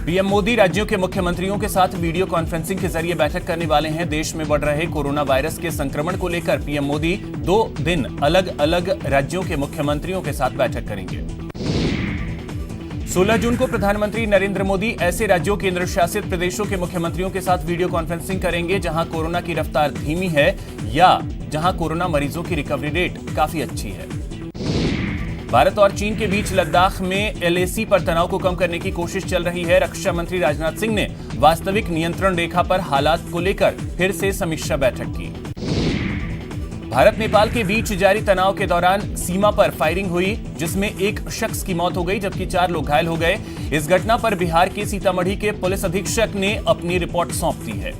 PM Modi राज्यों के मुख्यमंत्रियों के साथ वीडियो कॉन्फ्रेंसिंग के जरिए बैठक करने वाले हैं। देश में बढ़ रहे कोरोना वायरस के संक्रमण को लेकर पीएम मोदी 2 दिन अलग अलग राज्यों के मुख्यमंत्रियों के साथ बैठक करेंगे। 16 जून को प्रधानमंत्री नरेंद्र मोदी ऐसे राज्यों केंद्र शासित प्रदेशों के मुख्यमंत्रियों के साथ वीडियो कॉन्फ्रेंसिंग करेंगे जहां कोरोना की रफ्तार धीमी है या जहां कोरोना मरीजों की रिकवरी रेट काफी अच्छी है। भारत और चीन के बीच लद्दाख में एलएसी पर तनाव को कम करने की कोशिश चल रही है। रक्षा मंत्री राजनाथ सिंह ने वास्तविक नियंत्रण रेखा पर हालात को लेकर फिर से समीक्षा बैठक की। भारत नेपाल के बीच जारी तनाव के दौरान सीमा पर फायरिंग हुई, जिसमें एक शख्स की मौत हो गई जबकि 4 लोग घायल हो गए। इस घटना पर बिहार के सीतामढ़ी के पुलिस अधीक्षक ने अपनी रिपोर्ट सौंप दी है।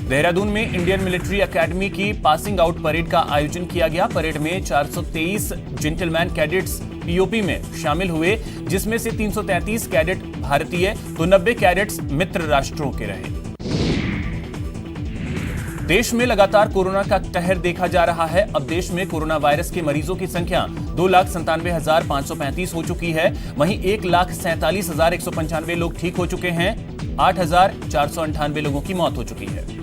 देहरादून में इंडियन मिलिट्री एकेडमी की पासिंग आउट परेड का आयोजन किया गया। परेड में 423 जेंटलमैन कैडेट्स पीओपी में शामिल हुए, जिसमें से 333 कैडेट भारतीय तो 90 कैडेट्स मित्र राष्ट्रों के रहे। देश में लगातार कोरोना का कहर देखा जा रहा है। अब देश में कोरोना वायरस के मरीजों की संख्या 2,97,535 हो चुकी है। वहीं 1,47,195 लोग ठीक हो चुके हैं। 8,498 लोगों की मौत हो चुकी है।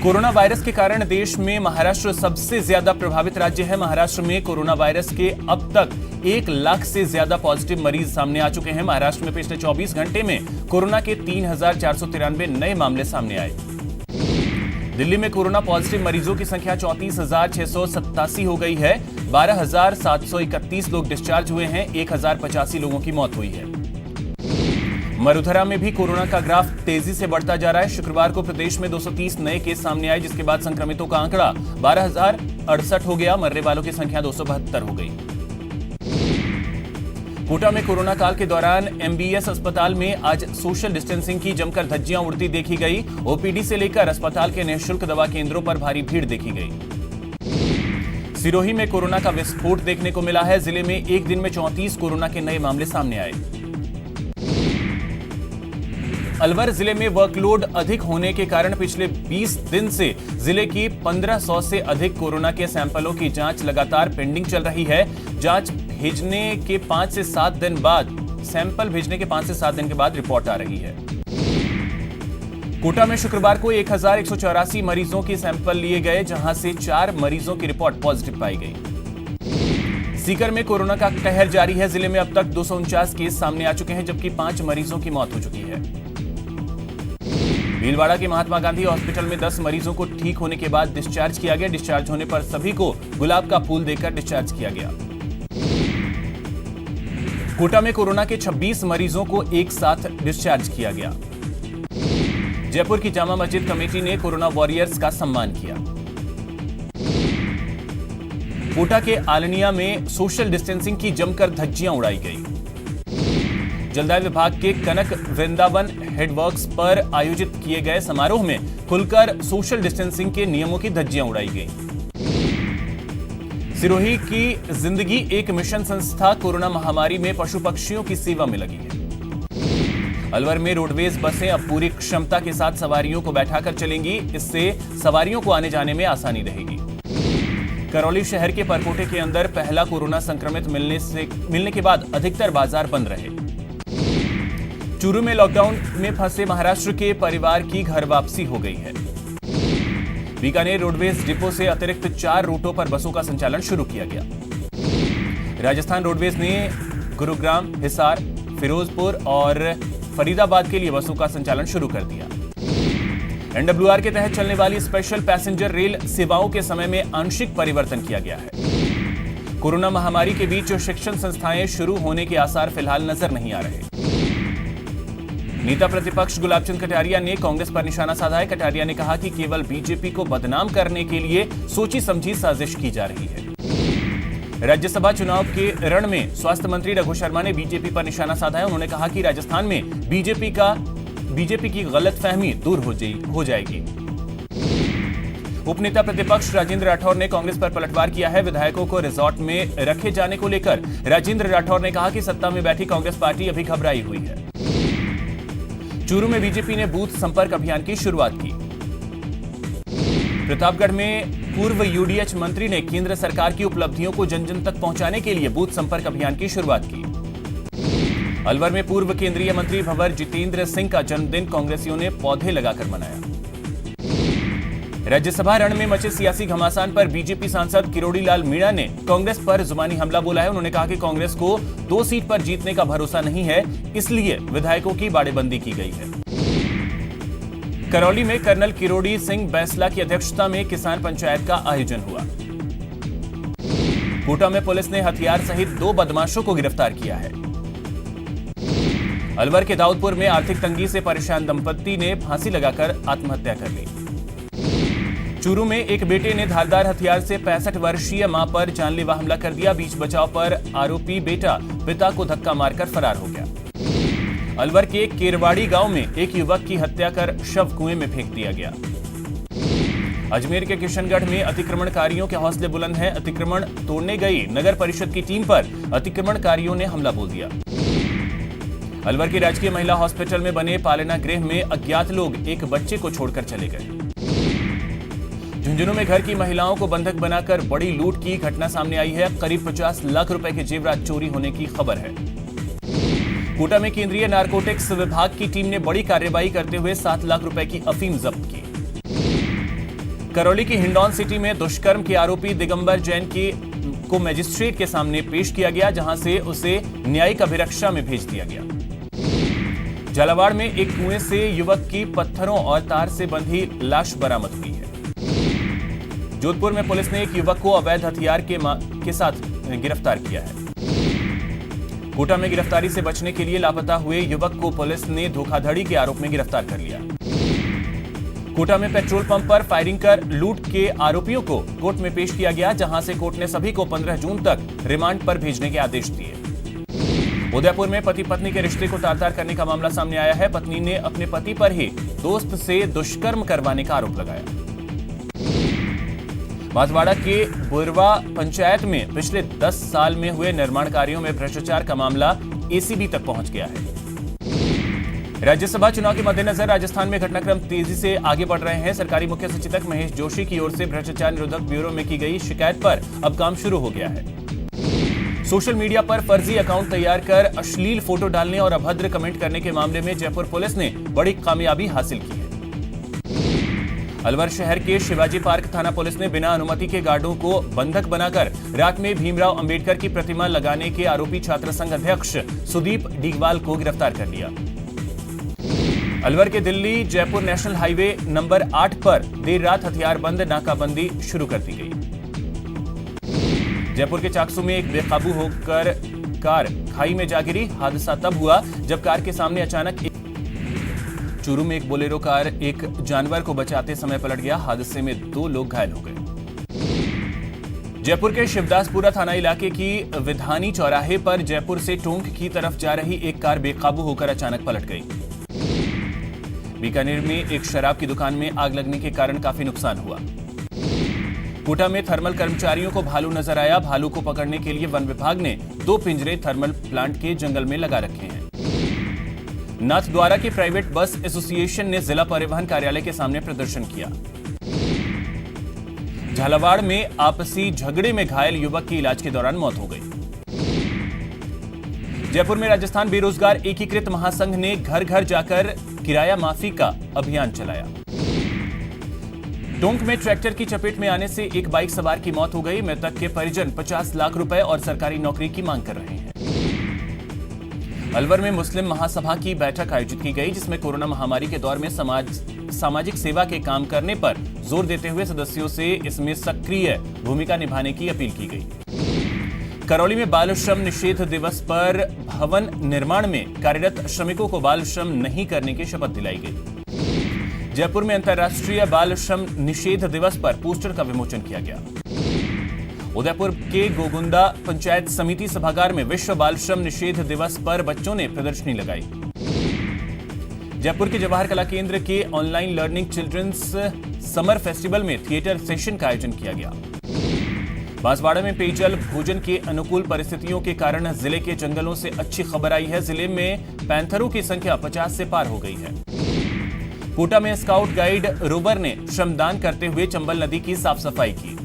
कोरोना वायरस के कारण देश में महाराष्ट्र सबसे ज्यादा प्रभावित राज्य है। महाराष्ट्र में कोरोना वायरस के अब तक 1 लाख से ज्यादा पॉजिटिव मरीज सामने आ चुके हैं। महाराष्ट्र में पिछले 24 घंटे में कोरोना के 3,493 नए मामले सामने आए। दिल्ली में कोरोना पॉजिटिव मरीजों की संख्या 34,687 हो गई है। 12,731 लोग डिस्चार्ज हुए हैं। 1,085 लोगों की मौत हुई है। मरुधरा में भी कोरोना का ग्राफ तेजी से बढ़ता जा रहा है। शुक्रवार को प्रदेश में 230 नए केस सामने आए, जिसके बाद संक्रमितों का आंकड़ा 12,068 हो गया। मरने वालों की संख्या 272 हो गई। कोटा में कोरोना काल के दौरान एमबीएस अस्पताल में आज सोशल डिस्टेंसिंग की जमकर धज्जियां उड़ती देखी गई। ओपीडी से लेकर अस्पताल के निःशुल्क दवा केंद्रों पर भारी भीड़ देखी गई। सिरोही में कोरोना का विस्फोट देखने को मिला है। जिले में एक दिन में 34 कोरोना के नए मामले सामने आए। अलवर जिले में वर्कलोड अधिक होने के कारण पिछले 20 दिन से जिले की 1500 से अधिक कोरोना के सैंपलों की जांच लगातार पेंडिंग चल रही है। जांच भेजने के 5 से 7 दिन बाद सैंपल भेजने के 5 से 7 दिन के बाद रिपोर्ट आ रही है। कोटा में शुक्रवार को 1,184 मरीजों के सैंपल लिए गए, जहां से 4 मरीजों की रिपोर्ट पॉजिटिव पाई गई। सीकर में कोरोना का कहर जारी है। जिले में अब तक 249 केस सामने आ चुके हैं, जबकि 5 मरीजों की मौत हो चुकी है। भीलवाड़ा के महात्मा गांधी हॉस्पिटल में 10 मरीजों को ठीक होने के बाद डिस्चार्ज किया गया। डिस्चार्ज होने पर सभी को गुलाब का फूल देकर डिस्चार्ज किया गया। कोटा में कोरोना के 26 मरीजों को एक साथ डिस्चार्ज किया गया। जयपुर की जामा मस्जिद कमेटी ने कोरोना वॉरियर्स का सम्मान किया। कोटा के आलनिया में सोशल डिस्टेंसिंग की जमकर धज्जियां उड़ाई गई। जलदाय विभाग के कनक वृंदावन हेडवर्क्स पर आयोजित किए गए समारोह में खुलकर सोशल डिस्टेंसिंग के नियमों की धज्जियां उड़ाई गई। सिरोही की जिंदगी एक मिशन संस्था कोरोना महामारी में पशु पक्षियों की सेवा में लगी है। अलवर में रोडवेज बसें अब पूरी क्षमता के साथ सवारियों को बैठाकर चलेंगी। इससे सवारियों को आने जाने में आसानी रहेगी। करौली शहर के परकोटे के अंदर पहला कोरोना संक्रमित मिलने के बाद अधिकतर बाजार बंद रहे। चूरू में लॉकडाउन में फंसे महाराष्ट्र के परिवार की घर वापसी हो गई है। बीकानेर रोडवेज डिपो से अतिरिक्त 4 रूटों पर बसों का संचालन शुरू किया गया। राजस्थान रोडवेज ने गुरुग्राम, हिसार, फिरोजपुर और फरीदाबाद के लिए बसों का संचालन शुरू कर दिया। एनडब्ल्यूआर के तहत चलने वाली स्पेशल पैसेंजर रेल सेवाओं के समय में आंशिक परिवर्तन किया गया है। कोरोना महामारी के बीच शिक्षण संस्थाएं शुरू होने के आसार फिलहाल नजर नहीं आ रहे। नेता प्रतिपक्ष गुलाबचंद कटारिया ने कांग्रेस पर निशाना साधा है। कटारिया ने कहा कि केवल बीजेपी को बदनाम करने के लिए सोची समझी साजिश की जा रही है। राज्यसभा चुनाव के रण में स्वास्थ्य मंत्री रघु शर्मा ने बीजेपी पर निशाना साधा है। उन्होंने कहा कि राजस्थान में बीजेपी की गलतफहमी दूर हो जाएगी। उपनेता प्रतिपक्ष राजेंद्र राठौर ने कांग्रेस पर पलटवार किया है। विधायकों को रिजॉर्ट में रखे जाने को लेकर राजेंद्र राठौर ने कहा कि सत्ता में बैठी कांग्रेस पार्टी अभी घबराई हुई है। चूरू में बीजेपी ने बूथ संपर्क अभियान की शुरुआत की। प्रतापगढ़ में पूर्व यूडीएच मंत्री ने केंद्र सरकार की उपलब्धियों को जन जन तक पहुंचाने के लिए बूथ संपर्क अभियान की शुरुआत की। अलवर में पूर्व केंद्रीय मंत्री भंवर जितेंद्र सिंह का जन्मदिन कांग्रेसियों ने पौधे लगाकर मनाया। राज्यसभा रण में मचे सियासी घमासान पर बीजेपी सांसद किरोड़ी लाल मीणा ने कांग्रेस पर जुबानी हमला बोला है। उन्होंने कहा कि कांग्रेस को 2 सीट पर जीतने का भरोसा नहीं है, इसलिए विधायकों की बाड़ेबंदी की गई है। करौली में कर्नल किरोड़ी सिंह बैंसला की अध्यक्षता में किसान पंचायत का आयोजन हुआ। कोटा में पुलिस ने हथियार सहित 2 बदमाशों को गिरफ्तार किया है। अलवर के दाऊदपुर में आर्थिक तंगी से परेशान दंपत्ति ने फांसी लगाकर आत्महत्या कर ली। चूरू में एक बेटे ने धारदार हथियार से 65 वर्षीय मां पर जानलेवा हमला कर दिया। बीच बचाव पर आरोपी बेटा पिता को धक्का मारकर फरार हो गया। अलवर के केरवाड़ी गांव में एक युवक की हत्या कर शव कुएं में फेंक दिया गया। अजमेर के किशनगढ़ में अतिक्रमणकारियों के हौसले बुलंद हैं। अतिक्रमण तोड़ने गई नगर परिषद की टीम पर अतिक्रमणकारियों ने हमला बोल दिया। अलवर के राजकीय महिला हॉस्पिटल में बने पालना गृह में अज्ञात लोग एक बच्चे को छोड़कर चले गए। झुंझुनू में घर की महिलाओं को बंधक बनाकर बड़ी लूट की घटना सामने आई है। करीब 50 लाख रुपए के जेवरात चोरी होने की खबर है। कोटा में केंद्रीय नारकोटिक्स विभाग की टीम ने बड़ी कार्रवाई करते हुए 7 लाख रुपए की अफीम जब्त की। करौली की हिंडौन सिटी में दुष्कर्म के आरोपी दिगंबर जैन को मजिस्ट्रेट के सामने पेश किया गया, जहां से उसे न्यायिक अभिरक्षा में भेज दिया गया। झालावाड़ में एक कुएं से युवक की पत्थरों और तार से बंधी लाश बरामद हुई है। जोधपुर में पुलिस ने एक युवक को अवैध हथियार के साथ गिरफ्तार किया है। कोटा में गिरफ्तारी से बचने के लिए लापता हुए युवक को पुलिस ने धोखाधड़ी के आरोप में गिरफ्तार कर लिया। कोटा में पेट्रोल पंप पर फायरिंग कर लूट के आरोपियों को कोर्ट में पेश किया गया, जहां से कोर्ट ने सभी को 15 जून तक रिमांड पर भेजने के आदेश दिए। उदयपुर में पति पत्नी के रिश्ते को तार-तार करने का मामला सामने आया है। पत्नी ने अपने पति पर ही दोस्त से दुष्कर्म करवाने का आरोप लगाया। बांसवाड़ा के बुरवा पंचायत में पिछले 10 साल में हुए निर्माण कार्यों में भ्रष्टाचार का मामला एसीबी तक पहुंच गया है। राज्यसभा चुनाव के मद्देनजर राजस्थान में घटनाक्रम तेजी से आगे बढ़ रहे हैं। सरकारी मुख्य सचेतक महेश जोशी की ओर से भ्रष्टाचार निरोधक ब्यूरो में की गई शिकायत पर अब काम शुरू हो गया है। सोशल मीडिया पर फर्जी अकाउंट तैयार कर अश्लील फोटो डालने और अभद्र कमेंट करने के मामले में जयपुर पुलिस ने बड़ी कामयाबी हासिल की है। अलवर शहर के शिवाजी पार्क थाना पुलिस ने बिना अनुमति के गार्डों को बंधक बनाकर रात में भीमराव अंबेडकर की प्रतिमा लगाने के आरोपी छात्र संघ अध्यक्ष सुदीप डीगवाल को गिरफ्तार कर लिया। अलवर के Delhi Jaipur national highway number 8 पर देर रात हथियारबंद नाकाबंदी शुरू कर दी गई। जयपुर के चाकसू में एक बेकाबू होकर कार खाई में जा गिरी। हादसा तब हुआ जब कार के सामने अचानक चूरू में एक बोलेरो कार एक जानवर को बचाते समय पलट गया। हादसे में 2 लोग घायल हो गए। जयपुर के शिवदासपुरा थाना इलाके की विधानी चौराहे पर जयपुर से टोंक की तरफ जा रही एक कार बेकाबू होकर अचानक पलट गई। बीकानेर में एक शराब की दुकान में आग लगने के कारण काफी नुकसान हुआ। कोटा में थर्मल कर्मचारियों को भालू नजर आया। भालू को पकड़ने के लिए वन विभाग ने 2 पिंजरे थर्मल प्लांट के जंगल में लगा रखे हैं। नाथद्वारा की प्राइवेट बस एसोसिएशन ने जिला परिवहन कार्यालय के सामने प्रदर्शन किया। झालावाड़ में आपसी झगड़े में घायल युवक की इलाज के दौरान मौत हो गई। जयपुर में राजस्थान बेरोजगार एकीकृत महासंघ ने घर घर जाकर किराया माफी का अभियान चलाया। टोंक में ट्रैक्टर की चपेट में आने से एक बाइक सवार की मौत हो गई। मृतक के परिजन 50 लाख रुपए और सरकारी नौकरी की मांग कर रहे हैं। अलवर में मुस्लिम महासभा की बैठक आयोजित की गई, जिसमें कोरोना महामारी के दौर में सामाजिक सेवा के काम करने पर जोर देते हुए सदस्यों से इसमें सक्रिय भूमिका निभाने की अपील की गई। करौली में बाल श्रम निषेध दिवस पर भवन निर्माण में कार्यरत श्रमिकों को बाल श्रम नहीं करने की शपथ दिलाई गई। जयपुर में अंतर्राष्ट्रीय बाल श्रम निषेध दिवस पर पोस्टर का विमोचन किया गया। उदयपुर के गोगुंदा पंचायत समिति सभागार में विश्व बाल श्रम निषेध दिवस पर बच्चों ने प्रदर्शनी लगाई। जयपुर के जवाहर कला केंद्र के online learning children's summer festival में थिएटर सेशन का आयोजन किया गया। बांसवाड़ा में पेयजल भोजन के अनुकूल परिस्थितियों के कारण जिले के जंगलों से अच्छी खबर आई है। जिले में पैंथरों की संख्या 50 से पार हो गई है। कोटा में स्काउट गाइड रोवर ने श्रमदान करते हुए चंबल नदी की साफ सफाई की।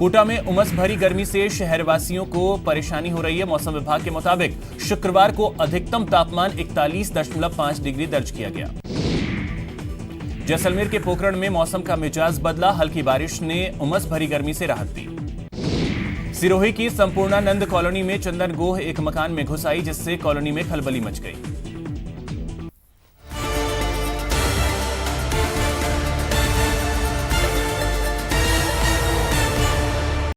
कोटा में उमस भरी गर्मी से शहरवासियों को परेशानी हो रही है। मौसम विभाग के मुताबिक शुक्रवार को अधिकतम तापमान 41.5 डिग्री दर्ज किया गया। जैसलमेर के पोखरण में मौसम का मिजाज बदला। हल्की बारिश ने उमस भरी गर्मी से राहत दी। सिरोही की संपूर्णानंद कॉलोनी में चंदन गोह एक मकान में घुस आई, जिससे कॉलोनी में खलबली मच गई।